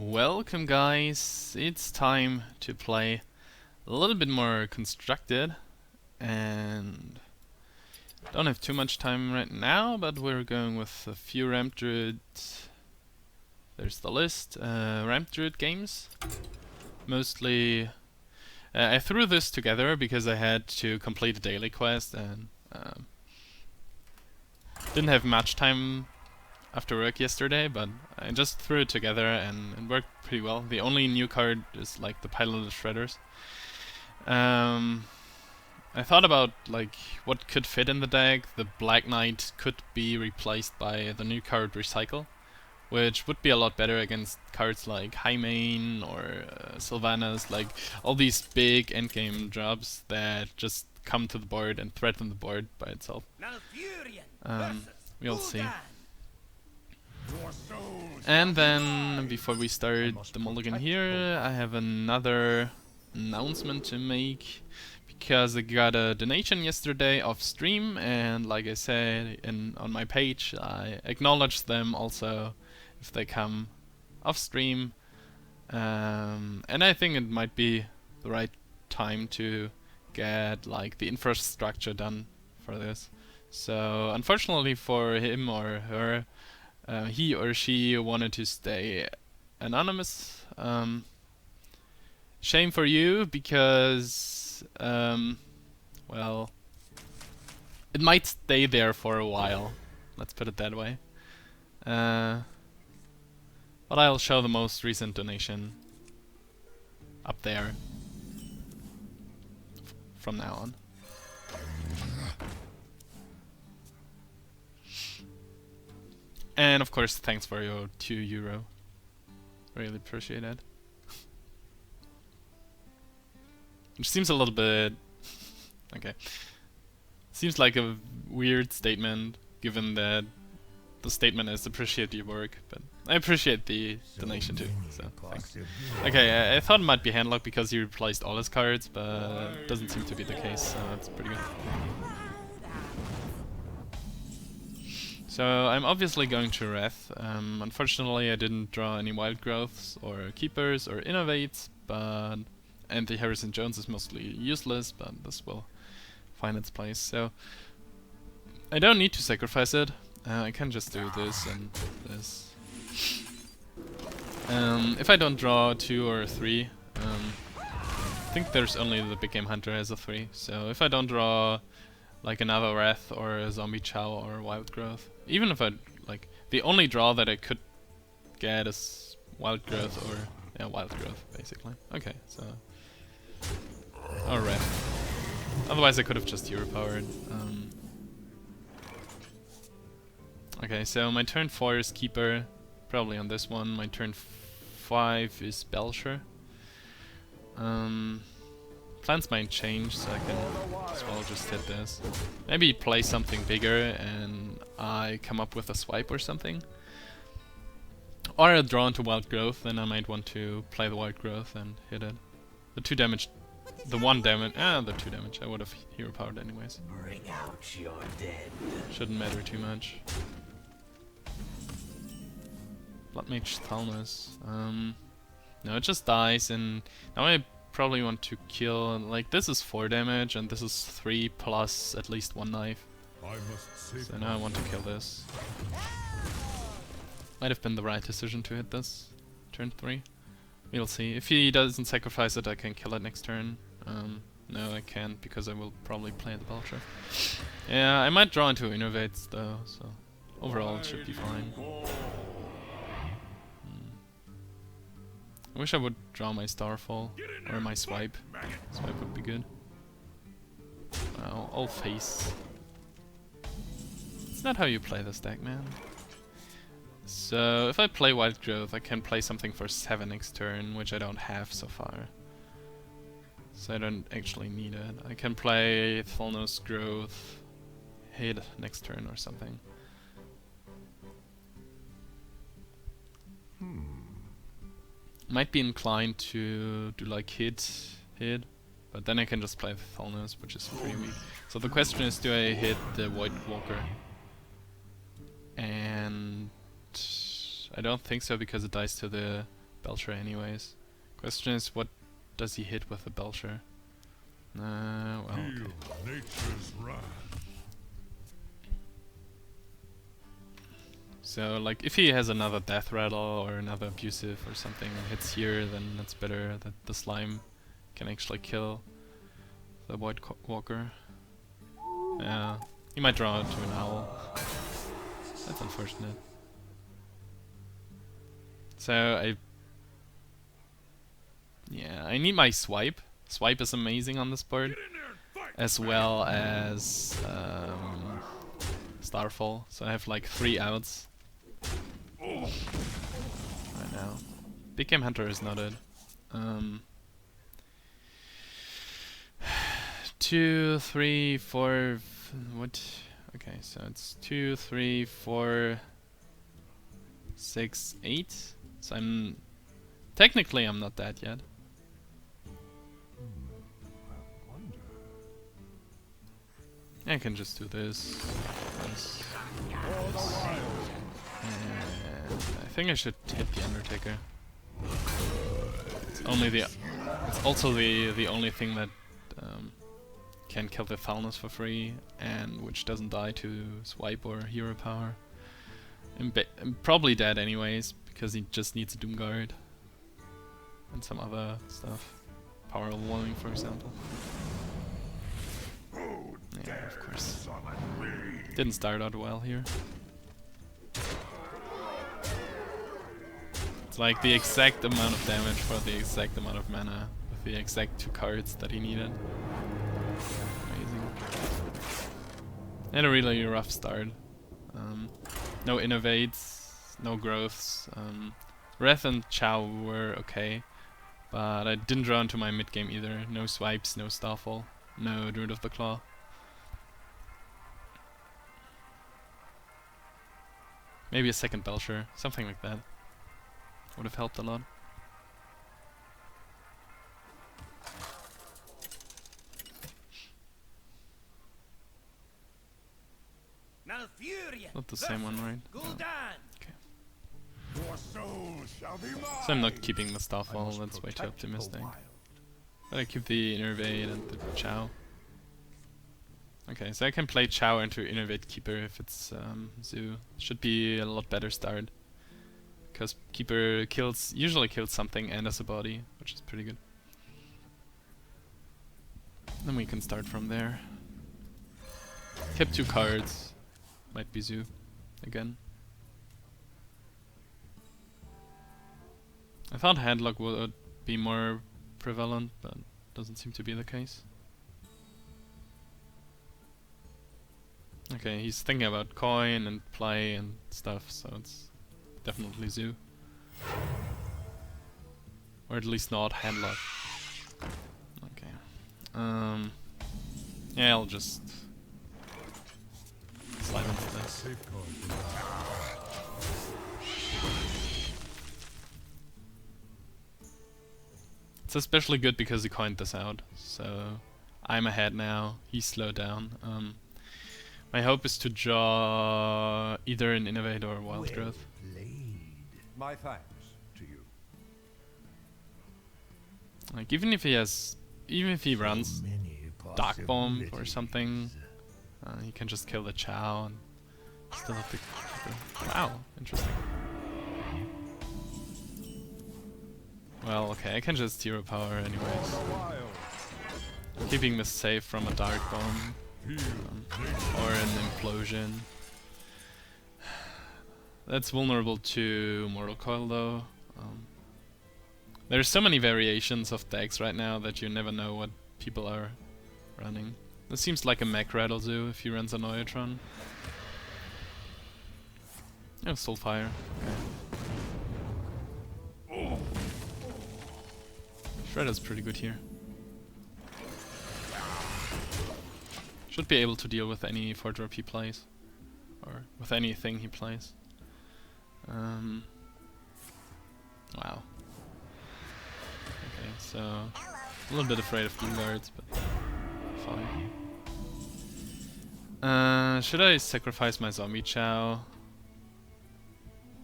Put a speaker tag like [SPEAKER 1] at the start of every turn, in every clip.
[SPEAKER 1] Welcome guys, it's time to play a little bit more constructed, and don't have too much time right now, but we're going with a few Ramp Druid, there's the list, Ramp Druid games. Mostly, I threw this together because I had to complete a daily quest and didn't have much time after work yesterday, but I just threw it together and it worked pretty well. The only new card is like the Paladin Shredders. I thought about like what could fit in the deck. The Black Knight could be replaced by the new card Recycle, which would be a lot better against cards like Highmane or Sylvanas, like all these big endgame jobs that just come to the board and threaten the board by itself. We'll see. And then, before we start the mulligan here, I have another announcement to make, because I got a donation yesterday off stream, and like I said on my page, I acknowledge them also if they come off stream, and I think it might be the right time to get like the infrastructure done for this. So unfortunately for him or her, he or she wanted to stay anonymous. Shame for you, because well, it might stay there for a while, let's put it that way. But I'll show the most recent donation up there from now on. And of course, thanks for your €2. Really appreciate it. Which seems a little bit... okay. Seems like a weird statement, given that the statement is appreciate your work, but I appreciate the donation too, so thanks. Okay, I thought it might be Handlock because he replaced all his cards, but it doesn't seem to be the case, so that's pretty good. So I'm obviously going to Wrath. Unfortunately I didn't draw any Wild Growths or Keepers or Innovates, but and the Harrison Jones is mostly useless, but this will find its place. So I don't need to sacrifice it. I can just do this and this. If I don't draw 2 or 3, I think there's only the Big Game Hunter as a 3. So if I don't draw like another Wrath or a Zombie Chow or Wild Growth, even if I like, the only draw that I could get is Wild Growth or Wild Growth basically. Okay, so or Wrath. Otherwise I could have just hero powered. Okay, so my turn 4 is Keeper, probably on this one. My turn 5 is Belcher. Plans might change, so I can as well just hit this. Maybe play something bigger and I come up with a swipe or something. Or I draw into Wild Growth, then I might want to play the Wild Growth and hit it. The 2 damage, the 1 damage, the 2 damage, I would have hero powered anyways.
[SPEAKER 2] Bring out your dead.
[SPEAKER 1] Shouldn't matter too much. Blood Mage Thalmus. No, it just dies, and now I probably want to kill, like this is 4 damage and this is 3 plus at least 1 knife. So now I want to kill this. Might have been the right decision to hit this turn 3. We'll see. If he doesn't sacrifice it, I can kill it next turn. No, I can't because I will probably play the Belcher. Yeah, I might draw into Innovates though, so overall it should be fine. I wish I would draw my Starfall, or my Swipe. Swipe would be good. I'll face. It's not how you play this deck, man. So, if I play Wild Growth, I can play something for 7 next turn, which I don't have so far. So I don't actually need it. I can play Thalnos Growth, hit next turn or something. Might be inclined to do like hit, but then I can just play Thalnos, which is pretty weak. So the question is, do I hit the White Walker? And I don't think so, because it dies to the Belcher anyways. Question is, what does he hit with the Belcher? Well, okay.
[SPEAKER 3] Nature's wrath.
[SPEAKER 1] So, like, if he has another Death Rattle or another Abusive or something and hits here, then it's better that the Slime can actually kill the White Walker. Yeah, he might draw into an Owl. That's unfortunate. So, I need my Swipe. Swipe is amazing on this board, as well as Starfall. So I have like 3 outs right now. Big Game Hunter is not it. 2, 3, 4. What? Okay, so it's 2, 3, 4, 6, 8. So I'm technically I'm not dead yet. I can just do this. And I think I should hit the Undertaker. It's also the only thing that can kill the Foulness for free, and which doesn't die to Swipe or Hero Power. I'm probably dead anyways, because he just needs a Doom Guard and some other stuff. Power Overwhelming, for example. Yeah, of course. Didn't start out well here. It's like the exact amount of damage for the exact amount of mana with the exact 2 cards that he needed. Amazing. And a really rough start. No innovates, no growths. Wrath and Chow were okay, but I didn't draw into my mid game either. No swipes, no Starfall, no Druid of the Claw. Maybe a second Belcher, something like that. Would have helped a lot. Not the same one, right? No. Okay. So I'm not keeping the Starfall, that's way too optimistic. But I keep the Innervate and the Chow. Okay, so I can play Chow into Innervate Keeper if it's Zoo. Should be a lot better start. Because Keeper usually kills something and as a body, which is pretty good. Then we can start from there. Kept 2 cards. Might be Zoo again. I thought Handlock would be more prevalent, but doesn't seem to be the case. Okay, he's thinking about coin and play and stuff, so it's definitely Zoo. Or at least not Handlock. Okay. Yeah, I'll just slide into this. It's especially good because he coined this out, so I'm ahead now, he's slowed down. My hope is to draw either an Innovate or a Wild Growth.
[SPEAKER 3] My thanks to you.
[SPEAKER 1] Like even if he runs Dark Bomb or something, he can just kill the Chow and still have the wow, interesting. Well, okay, I can just Hero Power anyways. Keeping this safe from a Dark Bomb. Or an Implosion. That's vulnerable to Mortal Coil though. There's so many variations of decks right now that you never know what people are running. This seems like a Mech Rattle Zoo if he runs a Neutron. Oh, Soulfire. Okay. Shredder's pretty good here. Should be able to deal with any 4-drop he plays. Or with anything he plays. Wow. Okay, so a little bit afraid of Doom Guards, but fine. Should I sacrifice my Zombie Chow?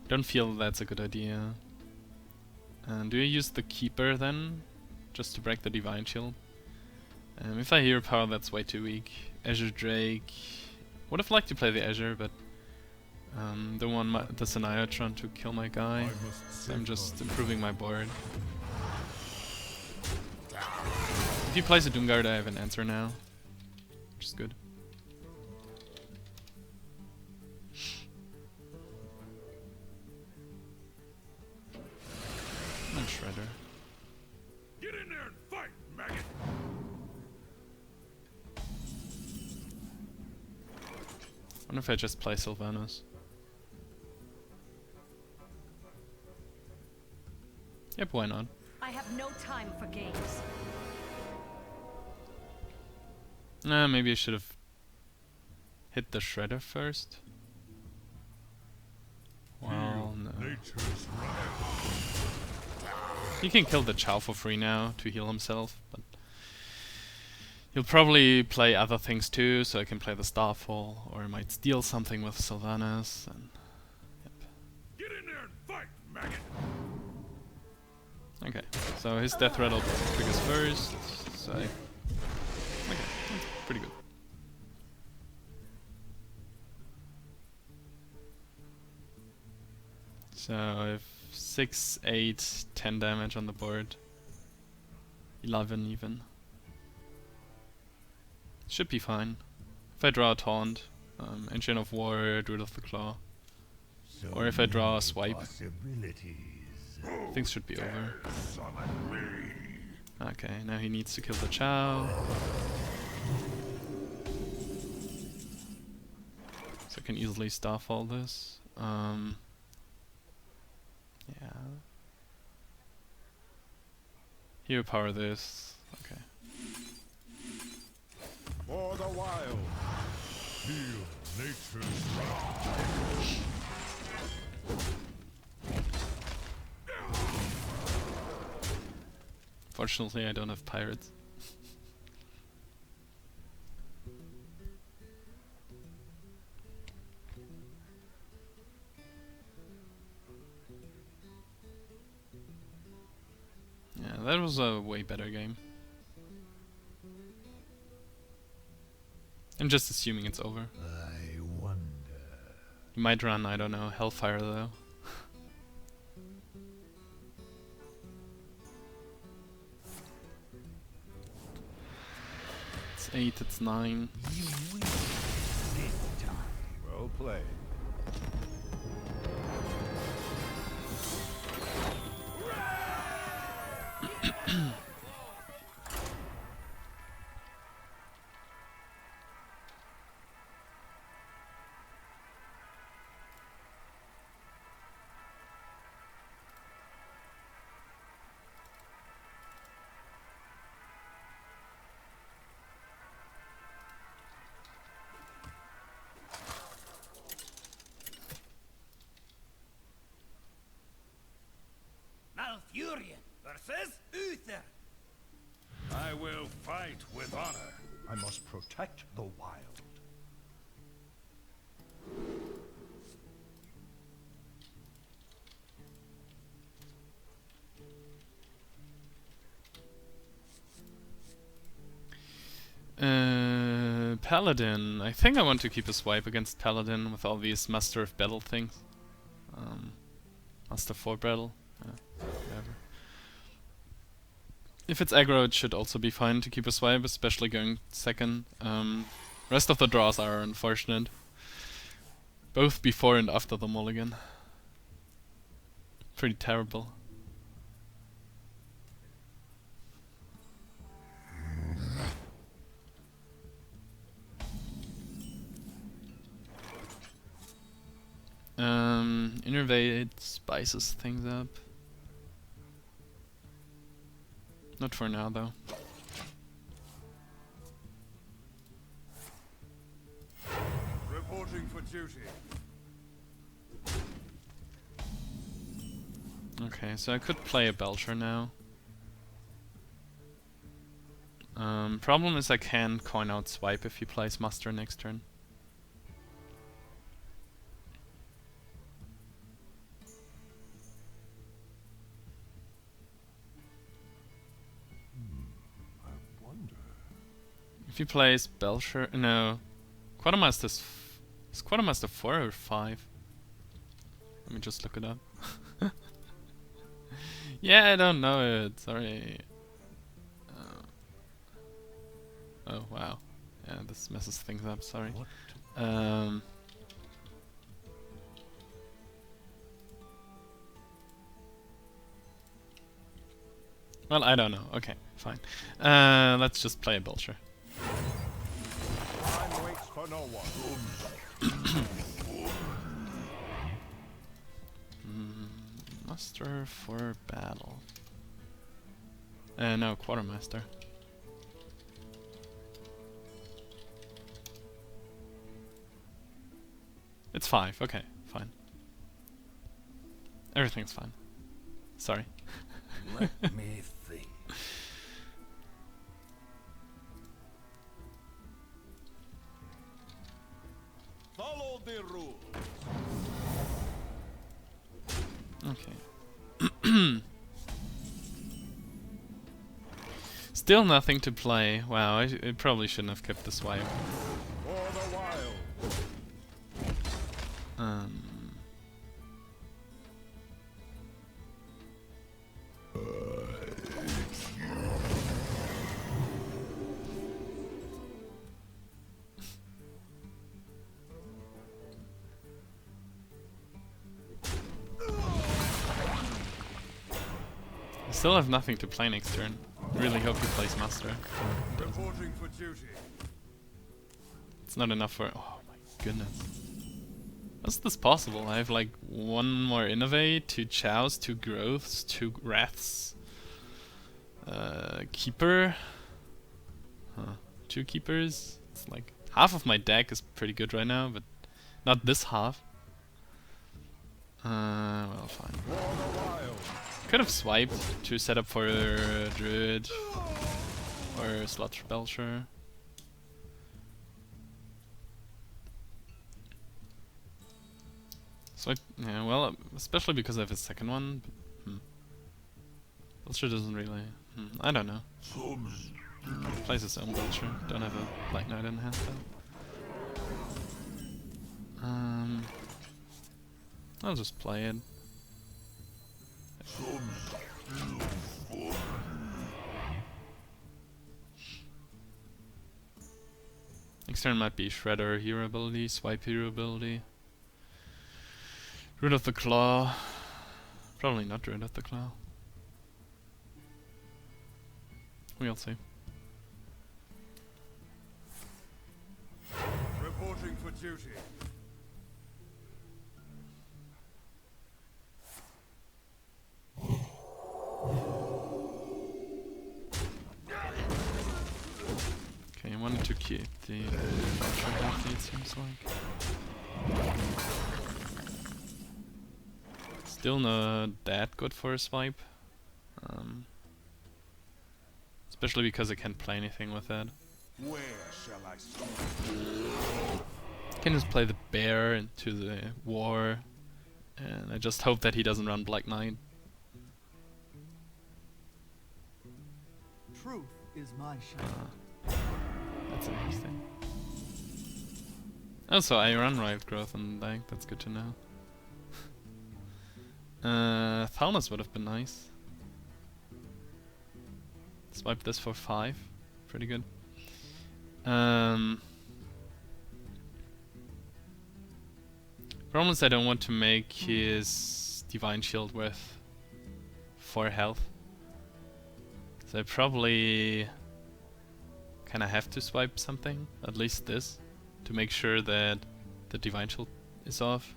[SPEAKER 1] Don't feel that's a good idea. And do you use the Keeper then? Just to break the Divine Shield? If I Hero Power, that's way too weak. Azure Drake... Would have liked to play the Azure, but... don't want the Saniatron to kill my guy. So I'm just improving my board. If he plays a Doomguard, I have an answer now. Which is good. And Shredder.
[SPEAKER 3] Get in there and fight, maggot!
[SPEAKER 1] I wonder if I just play Sylvanas. Yep, why not?
[SPEAKER 4] I have no time for games.
[SPEAKER 1] Maybe I should have hit the Shredder first. Well, no.
[SPEAKER 3] Nature's wrath.
[SPEAKER 1] He can kill the Chow for free now to heal himself, but he'll probably play other things too, so I can play the Starfall, or I might steal something with Sylvanas, and yep.
[SPEAKER 3] Get in there and fight, maggot!
[SPEAKER 1] Okay, so his Death Rattle triggers first, so okay, that's pretty good. So I have 6, 8, 10 damage on the board. 11 even. Should be fine. If I draw a Taunt, Engine of War, Druid of the Claw. Or if I draw a Swipe, things should be over. Okay, now he needs to kill the Chow. So I can easily Starfall this. Yeah. Hero Power this. Okay.
[SPEAKER 3] For the wild, feel nature's wrath.
[SPEAKER 1] Fortunately, I don't have pirates. Yeah, that was a way better game. I'm just assuming it's over.
[SPEAKER 3] I wonder.
[SPEAKER 1] You might run, I don't know, Hellfire though. It's 8, it's 9.
[SPEAKER 3] Well played.
[SPEAKER 2] Malfurion versus Uther.
[SPEAKER 3] I will fight with honor. I must protect the wild.
[SPEAKER 1] Paladin. I think I want to keep a swipe against Paladin with all these Master of Battle things. Master 4 Battle. Whatever. If it's aggro, it should also be fine to keep a swipe, especially going second. Rest of the draws are unfortunate. Both before and after the mulligan. Pretty terrible. Innervate spices things up. Not for now though.
[SPEAKER 3] Reporting for duty.
[SPEAKER 1] Okay, so I could play a Belcher now. Problem is I can coin out swipe if he plays Muster next turn. he plays Belcher, no, Quartermaster's. Is Quartermaster 4 or 5? Let me just look it up. Yeah, I don't know it. Sorry. Oh wow. Yeah, this messes things up. Sorry. Well, I don't know. Okay, fine. Let's just play a Belcher.
[SPEAKER 3] Time waits for no one.
[SPEAKER 1] Muster for battle. No, Quartermaster. It's 5. Okay, fine. Everything's fine. Sorry.
[SPEAKER 3] Let me think. Follow the rules.
[SPEAKER 1] Okay. Still nothing to play. Wow, I probably shouldn't have kept the swipe.
[SPEAKER 3] For the wild.
[SPEAKER 1] I still have nothing to play next turn. Really hope he plays Master.
[SPEAKER 3] Reporting for duty.
[SPEAKER 1] It's not enough for... Oh my goodness. How's this possible? I have like 1 more Innovate, 2 Chows, 2 Growths, 2 Wraths. Keeper. 2 Keepers. It's like... half of my deck is pretty good right now, but not this half. Well, fine. Could have swiped to set up for Druid or Slot Belcher. So yeah, well, especially because I have a second one. But, Belcher doesn't really. I don't know. Plays his own Belcher. Don't have a Black Knight in hand though. I'll just play it. Next turn might be Shredder hero ability, Swipe hero ability. Druid of the Claw. Probably not Druid of the Claw. We'll see.
[SPEAKER 3] Reporting for duty.
[SPEAKER 1] Okay, I wanted to keep the Belcher healthy, it seems like. Still not that good for a swipe. Especially because I can't play anything with that.
[SPEAKER 3] Where shall I start?
[SPEAKER 1] I can just play the bear into the war, and I just hope that he doesn't run Black Knight.
[SPEAKER 5] Truth is my shadow.
[SPEAKER 1] That's interesting. Also, I run Riot Growth on the deck, that's good to know. Thalmus would have been nice. Swipe this for 5. Pretty good. Problem is I don't want to make his Divine Shield with 4 health. So I probably kinda have to swipe something, at least this, to make sure that the Divine Shield is off.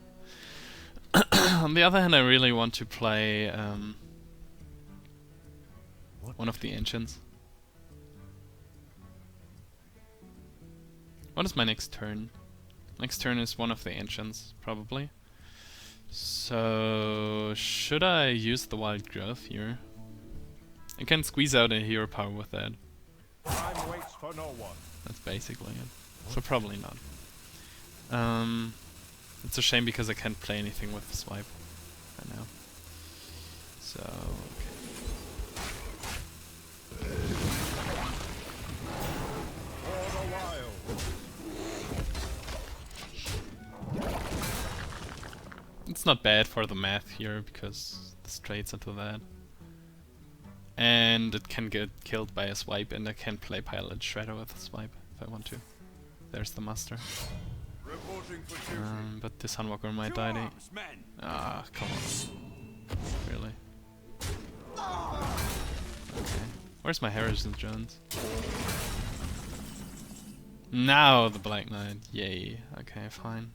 [SPEAKER 1] On the other hand, I really want to play one of the Ancients. What is my next turn? Next turn is one of the Ancients, probably. So, should I use the Wild Growth here? I can squeeze out a hero power with that.
[SPEAKER 3] Time waits for no one.
[SPEAKER 1] That's basically it. So probably not. It's a shame because I can't play anything with the swipe right now. So, okay.
[SPEAKER 3] For the
[SPEAKER 1] It's not bad for the math here, because this trades into that. And it can get killed by a swipe, and I can play Paladin Shredder with a swipe if I want to. There's the master. But this Sunwalker might die. Ah, come on. Really? Okay. Where's my Harrison Jones? Now the Black Knight. Yay. Okay, fine.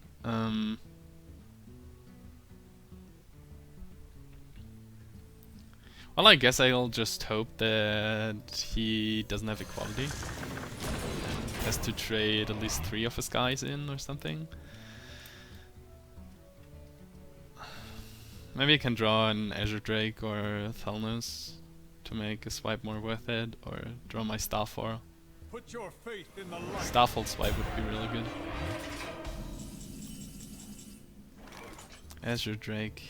[SPEAKER 1] Well, I guess I'll just hope that he doesn't have equality. And has to trade at least 3 of his guys in or something. Maybe I can draw an Azure Drake or Thalnos to make a swipe more worth it, or draw my Starfall.
[SPEAKER 3] Put your faith in the light.
[SPEAKER 1] Starfall swipe would be really good. Azure Drake.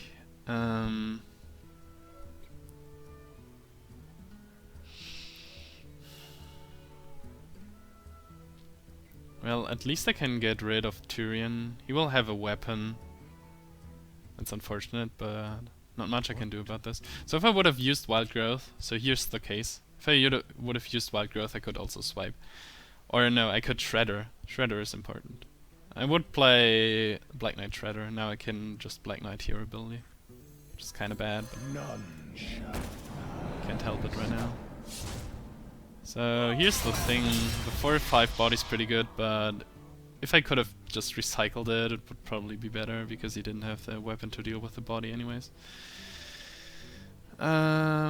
[SPEAKER 1] Well, at least I can get rid of Tyrion. He will have a weapon. It's unfortunate, but not much I can do about this. So if I would have used Wild Growth, so here's the case. If I would have used Wild Growth, I could also swipe. Or no, I could Shredder. Shredder is important. I would play Black Knight Shredder. Now I can just Black Knight hero ability. Which is kinda bad, but
[SPEAKER 3] None shall.
[SPEAKER 1] can't help it right now. So here's the thing, the 4-5 body's pretty good, but if I could have just recycled it, it would probably be better, because he didn't have the weapon to deal with the body anyways. I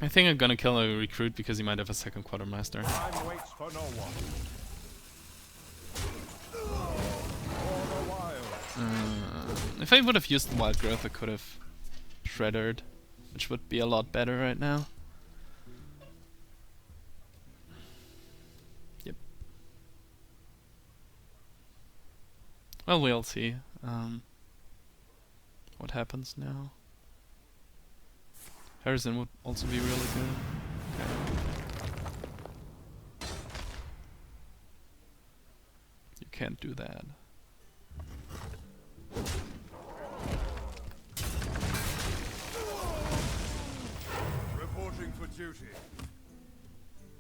[SPEAKER 1] think I'm gonna kill a recruit because he might have a second quartermaster.
[SPEAKER 3] Time waits for no one.
[SPEAKER 1] If I would have used the Wild Growth, I could have Shreddered, which would be a lot better right now. Yep. Well, we'll see what happens now. Harrison would also be really good. Okay. You can't do that.
[SPEAKER 3] Reporting for duty.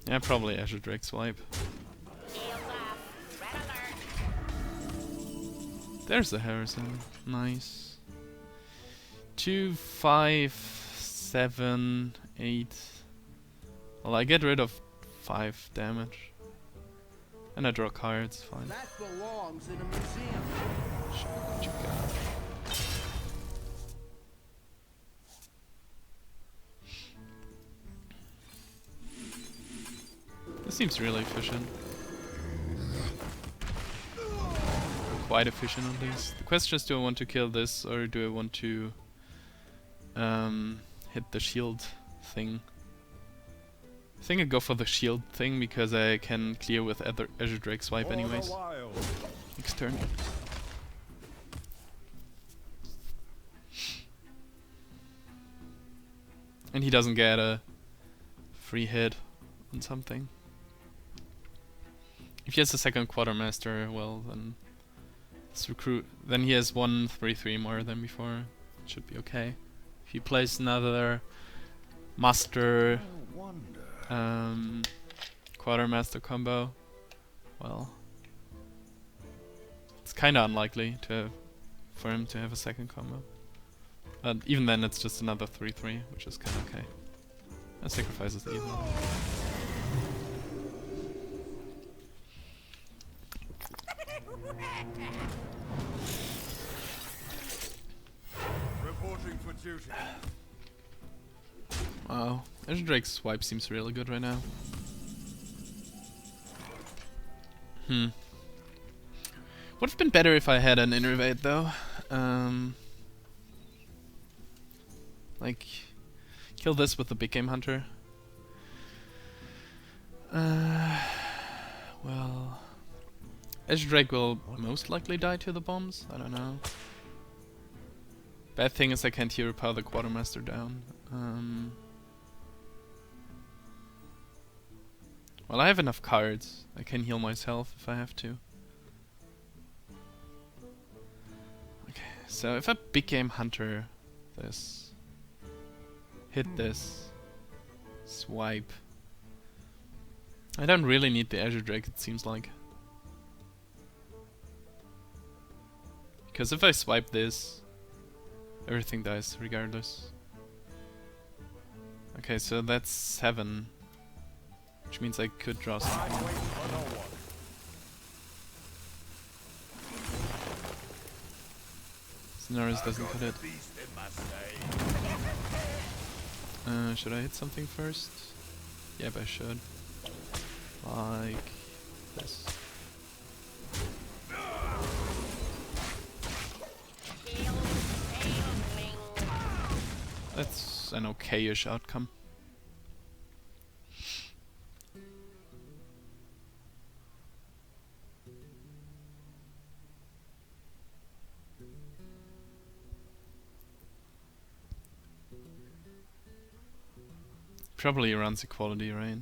[SPEAKER 1] Yeah, probably Azure Drake swipe. There's the Harrison. Nice. 2, 5, 7, 8. Well, I get rid of 5 damage. And I draw cards, fine.
[SPEAKER 5] That belongs in a museum.
[SPEAKER 1] Show me what you got. This seems really efficient. Quite efficient at least. The question is, do I want to kill this, or do I want to hit the shield thing? I think I go for the shield thing because I can clear with Azure Drake swipe anyways. Next turn. And he doesn't get a free hit on something. If he has a second quartermaster, well then let's recruit. Then he has 1 3/3 more than before. It should be okay. If he plays another master quartermaster combo, well, it's kinda unlikely for him to have a second combo. But even then, it's just another 3/3, which is kinda okay. That sacrifices the evil.
[SPEAKER 3] Reporting for duty.
[SPEAKER 1] Wow, Azure Drake's swipe seems really good right now. Would have been better if I had an Innervate though. Like, kill this with the Big Game Hunter. Well, Azure Drake will most likely die to the bombs. I don't know. Bad thing is I can't hero power the Quartermaster down. Well, I have enough cards. I can heal myself if I have to. So if I big game hunter this, hit this, swipe. I don't really need the Azure Drake, it seems like. Because if I swipe this, everything dies regardless. Okay, so that's 7. Which means I could draw something. Scenarios doesn't cut it. Should I hit something first? Yep, I should. Like this. That's an okay-ish outcome. Probably runs equality, right?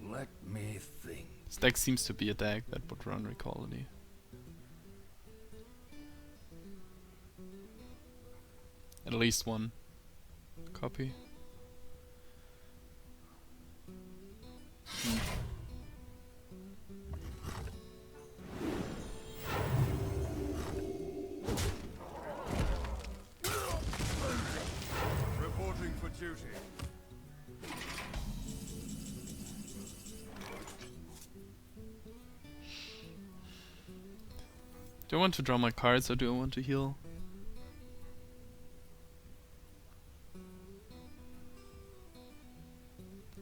[SPEAKER 3] Let me think.
[SPEAKER 1] This deck seems to be a deck that would run equality. At least one copy.
[SPEAKER 3] Reporting for duty.
[SPEAKER 1] Do I want to draw my cards or do I want to heal?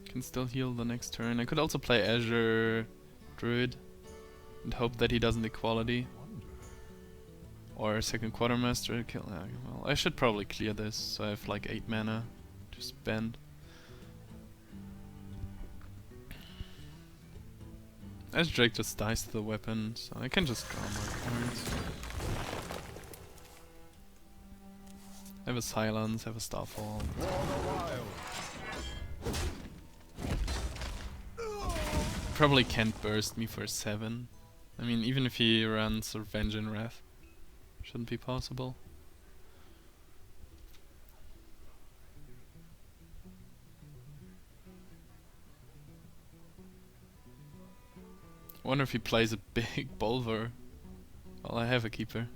[SPEAKER 1] Can still heal the next turn. I could also play Azure Druid and hope that he doesn't equality. Or second quartermaster kill. Well, I should probably clear this, so I have like 8 mana to spend. As Drake just dies to the weapon, so I can just draw more cards. Have a Silence, have a Starfall. Probably can't burst me for 7. I mean, even if he runs Revenge and Wrath, shouldn't be possible. I wonder if he plays a big Bolver. Well, I have a keeper.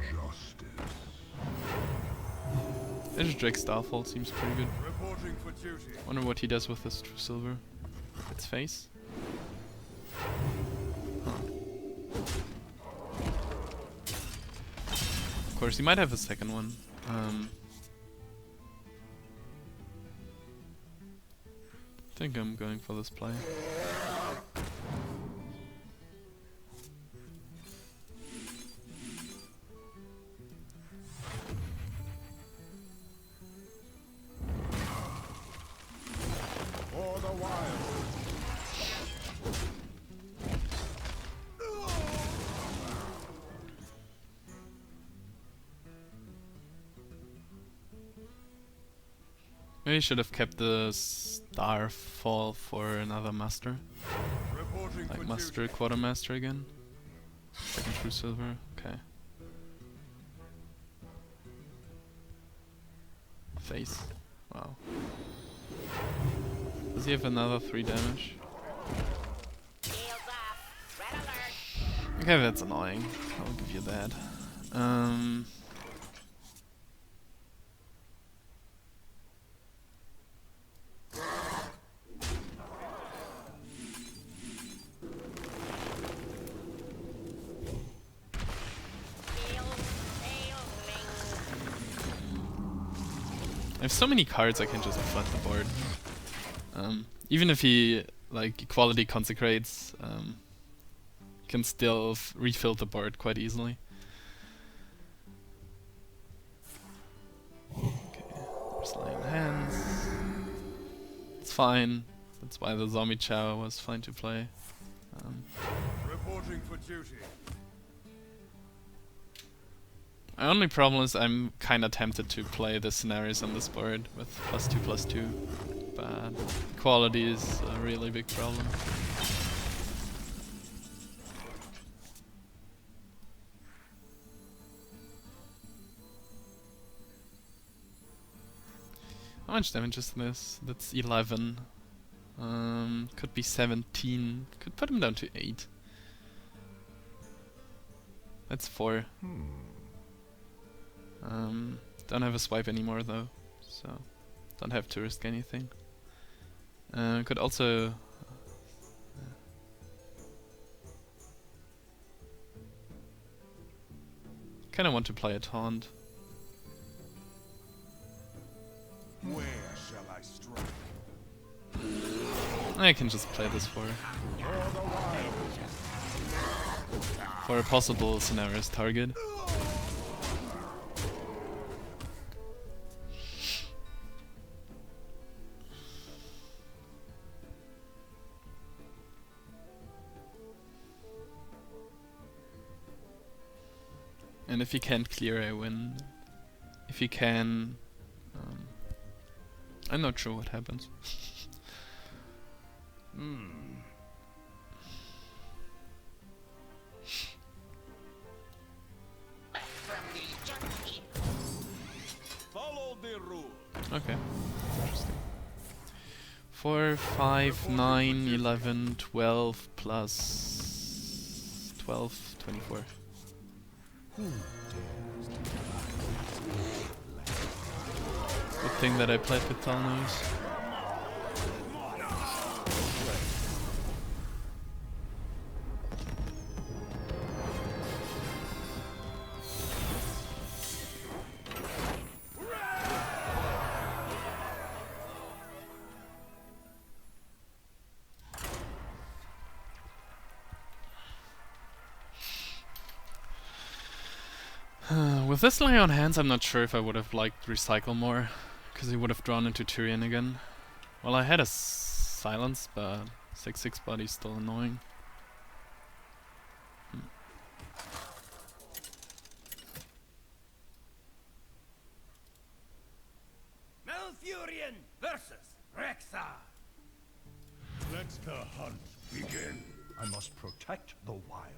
[SPEAKER 3] Justice.
[SPEAKER 1] Azure Drake Starfall seems pretty good.
[SPEAKER 3] Reporting for duty.
[SPEAKER 1] Wonder what he does with this True Silver. Its face. Huh. Of course, he might have a second one. I think I'm going for this play.
[SPEAKER 3] For the wild.
[SPEAKER 1] Maybe I should have kept the Starfall for another Master.
[SPEAKER 3] Reporting
[SPEAKER 1] Like
[SPEAKER 3] for
[SPEAKER 1] Master,
[SPEAKER 3] duty.
[SPEAKER 1] Quartermaster again. Second True Silver, okay. Face. Wow. Does he have another 3 damage? Okay, that's annoying. I'll give you that. I have so many cards I can just flood the board. Even if he like equality consecrates, can still refill the board quite easily. Okay, there's Laying Hands. It's fine. That's why the Zombie Chow was fine to play.
[SPEAKER 3] Reporting for duty.
[SPEAKER 1] My only problem is I'm kinda tempted to play the scenarios on this board with +2/+2. but quality is a really big problem. How much damage is this? That's 11. Could be 17. Could put him down to 8. That's 4. Don't have a swipe anymore though, so don't have to risk anything. Could also... kinda want to play a taunt.
[SPEAKER 3] Where shall I strike?
[SPEAKER 1] I can just play this for a possible scenarios target. And if you can't clear, I win. If you can, I'm not sure what happens.
[SPEAKER 3] Follow the rule.
[SPEAKER 1] Okay, interesting. 4, 5, 9, 11, 12 plus 12, 24. Good thing that I played with Thalnos. With this lay on hands, I'm not sure if I would have liked recycle more, because he would have drawn into Tyrion again. Well, I had a silence, but 6/6 body's still annoying.
[SPEAKER 2] Malfurion versus Rexxar.
[SPEAKER 3] Let the hunt begin. I must protect the wild.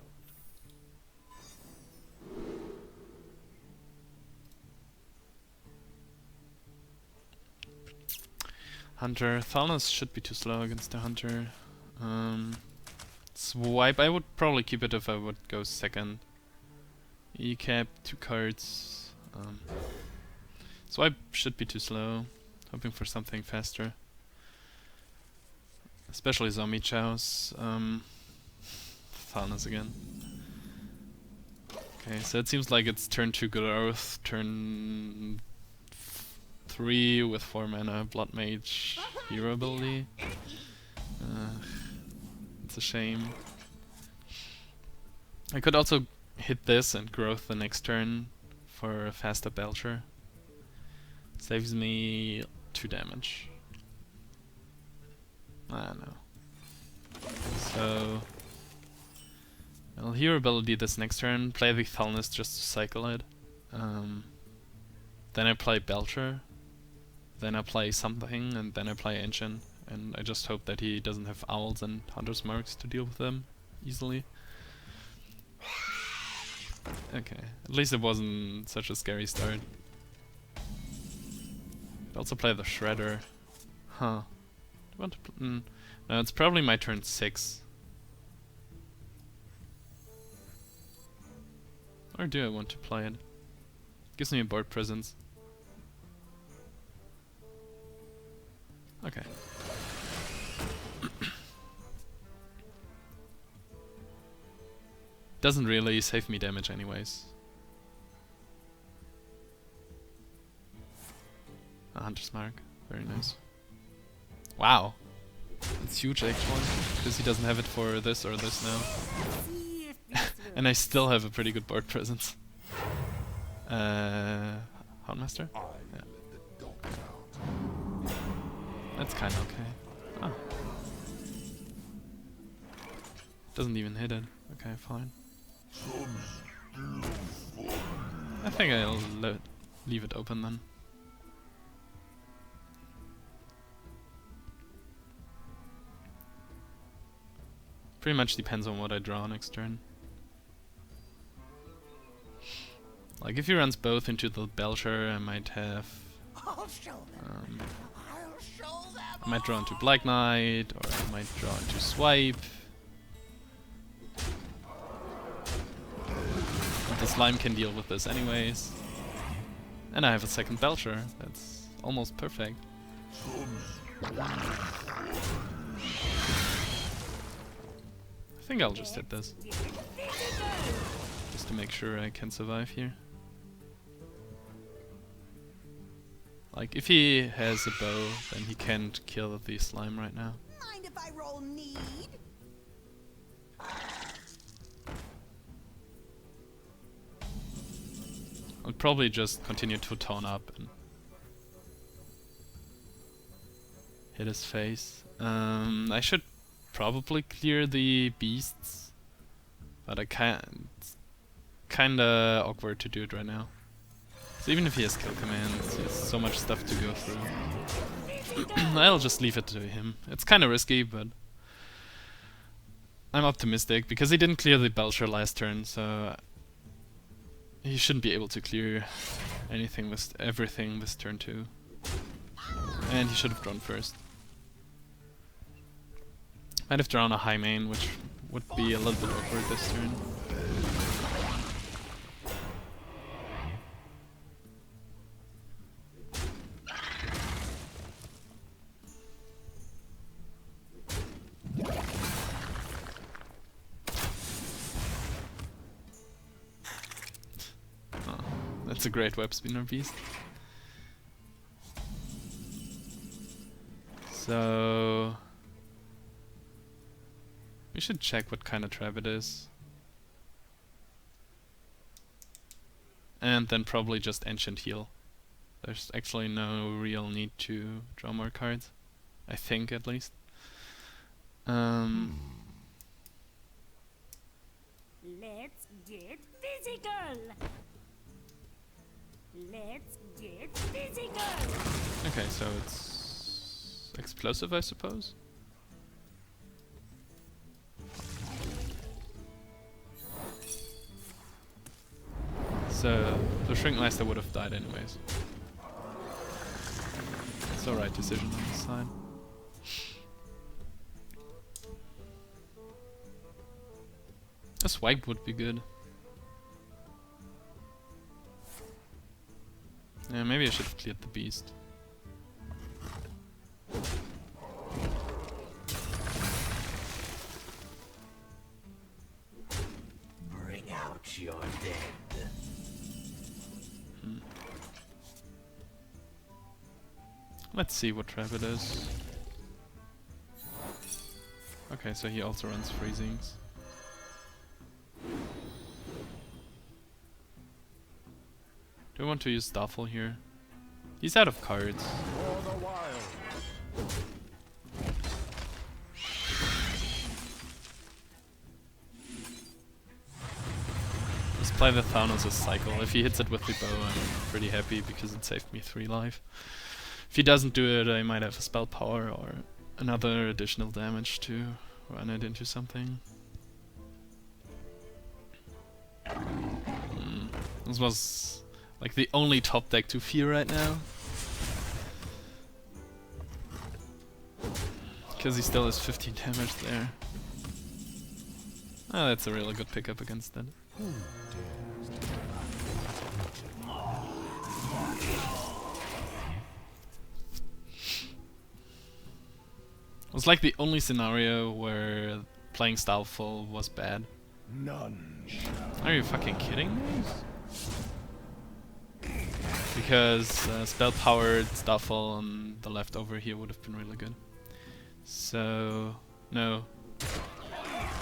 [SPEAKER 1] Hunter. Thalnos should be too slow against the Hunter. Swipe. I would probably keep it if I would go second. E-cap, 2 cards. Swipe should be too slow. Hoping for something faster. Especially zombie chows. Thalnos again. Okay, so it seems like it's turn 2 growth, turn 3 with 4 mana, Blood Mage, hero ability. It's a shame. I could also hit this and growth the next turn for a faster Belcher. Saves me 2 damage. Ah, no. So... I'll hero ability this next turn, play the Thalnos just to cycle it. Then I play Belcher. Then I play something, and then I play Ancient. And I just hope that he doesn't have Owls and Hunter's Marks to deal with them easily. Okay, at least it wasn't such a scary start. I'd also play the Shredder. Huh. Do I want to no, it's probably my turn 6. Or do I want to play it? Gives me a board presence. Okay. Doesn't really save me damage anyways. A Hunter's Mark. Very nice. Wow. That's huge actually. Because he doesn't have it for this or this now. And I still have a pretty good board presence. Houndmaster? Yeah. That's kinda okay. Oh. Doesn't even hit it. Okay, fine. I think I'll leave it open then. Pretty much depends on what I draw next turn. Like if he runs both into the Belcher, I might have...
[SPEAKER 2] I'll show them. I'll show them.
[SPEAKER 1] I might draw into Black Knight, or I might draw into Swipe. But the Slime can deal with this anyways. And I have a second Belcher. That's almost perfect. I think I'll just hit this. Just to make sure I can survive here. Like, if he has a bow, then he can't kill the slime right now.
[SPEAKER 5] Mind if I roll need?
[SPEAKER 1] I'll probably just continue to taunt up and hit his face. I should probably clear the beasts, but I can't. It's kinda awkward to do it right now. So even if he has kill commands, he has so much stuff to go through. I'll just leave it to him. It's kinda risky, but I'm optimistic because he didn't clear the Belcher last turn, so he shouldn't be able to clear everything this turn too. And he should have drawn first. Might have drawn a high main, which would be a little bit awkward this turn. That's a great web spinner beast. So we should check what kind of trap it is. And then probably just Ancient Heal. There's actually no real need to draw more cards. I think, at least.
[SPEAKER 4] Let's get physical. Let's get physical.
[SPEAKER 1] Okay, so it's explosive, I suppose. So the Shrinkmaster would have died anyways. It's the right decision on this side. A swipe would be good. Yeah, maybe I should have cleared the beast.
[SPEAKER 2] Bring out your dead.
[SPEAKER 1] Let's see what trap it is. Okay, so he also runs freezings. Do I want to use Staffel here? He's out of cards.
[SPEAKER 3] For the wild.
[SPEAKER 1] Let's play the Thanos' cycle. If he hits it with the bow, I'm pretty happy because it saved me 3 life. If he doesn't do it, I might have a spell power or another additional damage to run it into something. This was like the only top deck to fear right now. Because he still has 15 damage there. Oh, that's a really good pickup against that. It was like the only scenario where playing Styleful was bad.
[SPEAKER 3] None.
[SPEAKER 1] Are you fucking kidding me? Because spell-powered Styleful on the leftover here would have been really good. So no,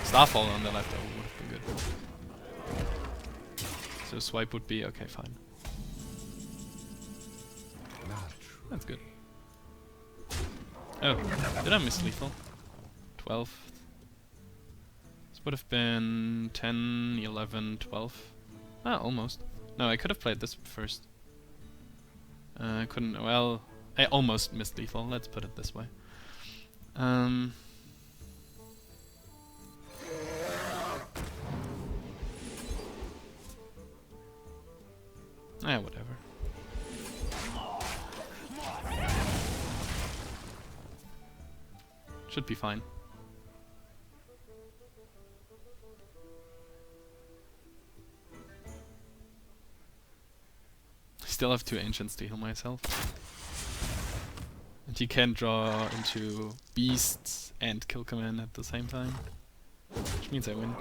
[SPEAKER 1] Starfall on the leftover would have been good. So swipe would be okay, fine. That's good. Oh, did I miss lethal? 12. This would have been 10, 11, 12. Ah, almost. No, I could have played this first. I couldn't. Well, I almost missed lethal. Let's put it this way. Should be fine. Still have 2 ancients to heal myself. And you can draw into beasts and kill command at the same time. Which means I win.